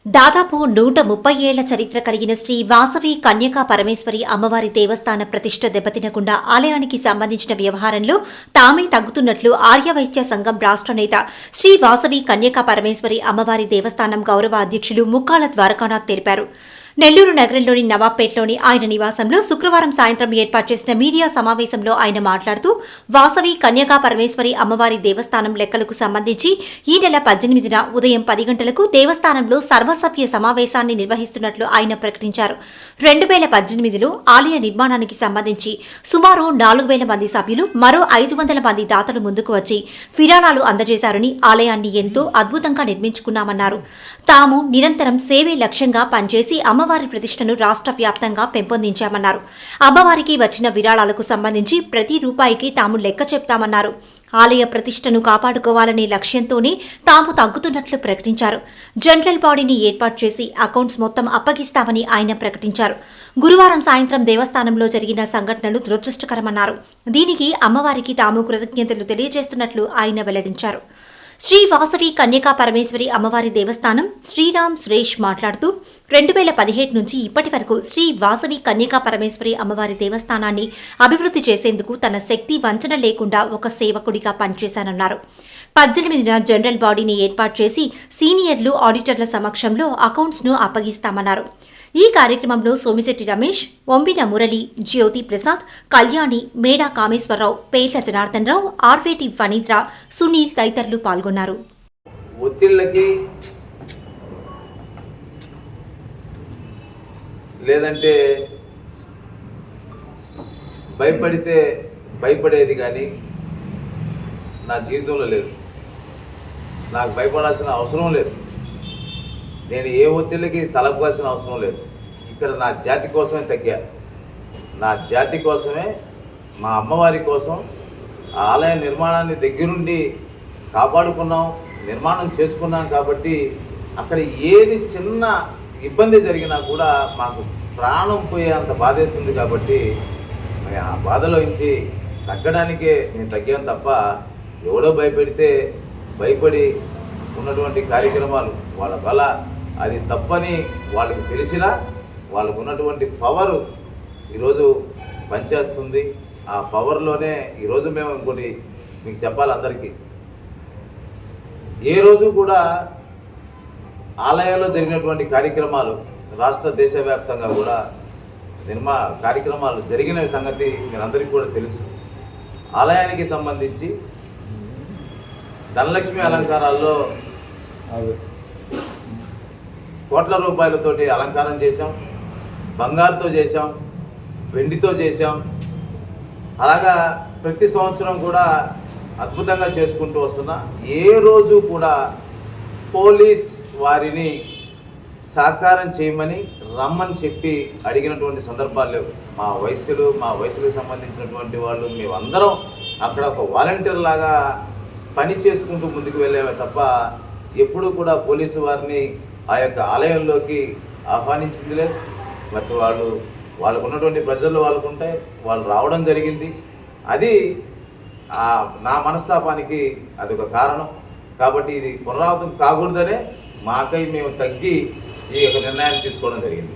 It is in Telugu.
దాదాపు 130 ఏళ్ల చరిత్ర కలిగిన శ్రీ వాసవి కన్యకా పరమేశ్వరి అమ్మవారి దేవస్థాన ప్రతిష్ఠ దెబ్బతినకుండా ఆలయానికి సంబంధించిన వ్యవహారంలో తామే తగ్గుతున్నట్లు ఆర్యవైశ్య సంఘం రాష్ట్ర నేత శ్రీ వాసవి కన్యకా పరమేశ్వరి అమ్మవారి దేవస్థానం గౌరవ అధ్యక్షులు ముక్కాల ద్వారకానాథ్ తెలిపారు. నెల్లూరు నగరంలోని నవాబ్పేటలోని ఆయన నివాసంలో శుక్రవారం సాయంత్రం ఏర్పాటు చేసిన మీడియా సమావేశంలో ఆయన మాట్లాడుతూ వాసవి కన్యకా పరమేశ్వరి అమ్మవారి దేవస్థానం లెక్కలకు సంబంధించి ఈ నెల 18న ఉదయం 10 గంటలకు దేవస్థానంలో సర్వసభ్య సమావేశాన్ని నిర్వహిస్తున్నట్లు ఆయన ప్రకటించారు. 2018లో ఆలయ నిర్మాణానికి సంబంధించి సుమారు 4,000 మంది సభ్యులు, మరో 500 మంది దాతలు ముందుకు వచ్చి విరాళాలు అందజేశారని, ఆలయాన్ని ఎంతో అద్భుతంగా నిర్మించుకున్నామన్నారు. తాము నిరంతరం సేవే లక్ష్యంగా పనిచేసి అమ్మవారి ప్రతిష్టను రాష్ట్ర వ్యాప్తంగా పెంపొందించామన్నారు. అమ్మవారికి వచ్చిన విరాళాలకు సంబంధించి ప్రతి రూపాయికి తాము లెక్క చెప్తామన్నారు. ఆలయ ప్రతిష్టను కాపాడుకోవాలనే లక్ష్యంతోనే తాము తగ్గుతున్నట్లు ప్రకటించారు. జనరల్ బాడీని ఏర్పాటు చేసి అకౌంట్స్ మొత్తం అప్పగిస్తామని ఆయన ప్రకటించారు. గురువారం సాయంత్రం దేవస్థానంలో జరిగిన సంఘటనలు దురదృష్టకరమన్నారు. దీనికి అమ్మవారికి తాము కృతజ్ఞతలు తెలియజేస్తున్నట్లు ఆయన వెల్లడించారు. శ్రీ వాసవి కన్యకా పరమేశ్వరి అమ్మవారి దేవస్థానం శ్రీరామ్ సురేష్ మాట్లాడుతూ 2017 నుంచి ఇప్పటి వరకు శ్రీ వాసవి కన్యకా పరమేశ్వరి అమ్మవారి దేవస్థానాన్ని అభివృద్ధి చేసేందుకు తన శక్తి వంచన లేకుండా ఒక సేవకుడిగా పనిచేశానన్నారు. 18న జనరల్ బాడీని ఏర్పాటు చేసి సీనియర్లు, ఆడిటర్ల సమక్షంలో అకౌంట్స్ను అప్పగిస్తామన్నారు. ఈ కార్యక్రమంలో సోమిశెట్టి రమేష్, వంబిన మురళి, జ్యోతి ప్రసాద్, కళ్యాణి, మేడా కామేశ్వరరావు, పేర్ల జనార్దన్ రావు, ఆర్వేటి ఫణీంద్ర, సునీల్ తదితరులు పాల్గొన్నారు. ఒత్తిళ్ళకి లేదంటే భయపడితే భయపడేది కానీ నా జీవితంలో లేదు. నాకు భయపడాల్సిన అవసరం లేదు. నేను ఏ ఒత్తిళ్ళకి తలపాల్సిన అవసరం లేదు. ఇక్కడ నా జాతి కోసమే తగ్గా. నా జాతి కోసమే, మా అమ్మవారి కోసం ఆలయ నిర్మాణాన్ని దగ్గరుండి కాపాడుకున్నాం, నిర్మాణం చేసుకున్నాం. కాబట్టి అక్కడ ఏది చిన్న ఇబ్బంది జరిగినా కూడా మాకు ప్రాణం పోయే అంత బాధేస్తుంది. కాబట్టి ఆ బాధలో నుంచి తగ్గడానికే నేను తగ్గాను తప్ప ఎవడో భయపెడితే భయపడి ఉన్నటువంటి కార్యక్రమాలు వాళ్ళ వల్ల అది తప్పని వాళ్ళకి తెలిసినా వాళ్ళకు ఉన్నటువంటి పవరు ఈరోజు పనిచేస్తుంది. ఆ పవర్లోనే ఈరోజు మేము ఇంకోటి మీకు చెప్పాలి అందరికీ, ఏ రోజు కూడా ఆలయాల్లో జరిగినటువంటి కార్యక్రమాలు రాష్ట్ర దేశవ్యాప్తంగా కూడా కార్యక్రమాలు జరిగిన సంగతి మీరందరికీ కూడా తెలుసు. ఆలయానికి సంబంధించి ధనలక్ష్మి అలంకారాల్లో కోట్ల రూపాయలతోటి అలంకారం చేశాం, బంగారుతో చేశాం, వెండితో చేశాం. అలాగా ప్రతి సంవత్సరం కూడా అద్భుతంగా చేసుకుంటూ వస్తున్నా. ఏ రోజు కూడా పోలీస్ వారిని సహకారం చేయమని రమ్మని చెప్పి అడిగినటువంటి సందర్భాలు లేవు. మా వయసులకు సంబంధించినటువంటి వాళ్ళు మేమందరం అక్కడ ఒక వాలంటీర్ లాగా పని చేసుకుంటూ ముందుకు వెళ్ళేవే తప్ప ఎప్పుడూ కూడా పోలీసు వారిని ఆ యొక్క ఆలయంలోకి ఆహ్వానించింది లేదు. బట్ వాళ్ళకు ఉన్నటువంటి ప్రజలు వాళ్ళకు ఉంటాయి, వాళ్ళు రావడం జరిగింది. అది నా మనస్తాపానికి అదొక కారణం. కాబట్టి ఇది పునరావృతం కాకూడదనే మాకై మేము తగ్గి ఈ యొక్క నిర్ణయాన్ని తీసుకోవడం జరిగింది.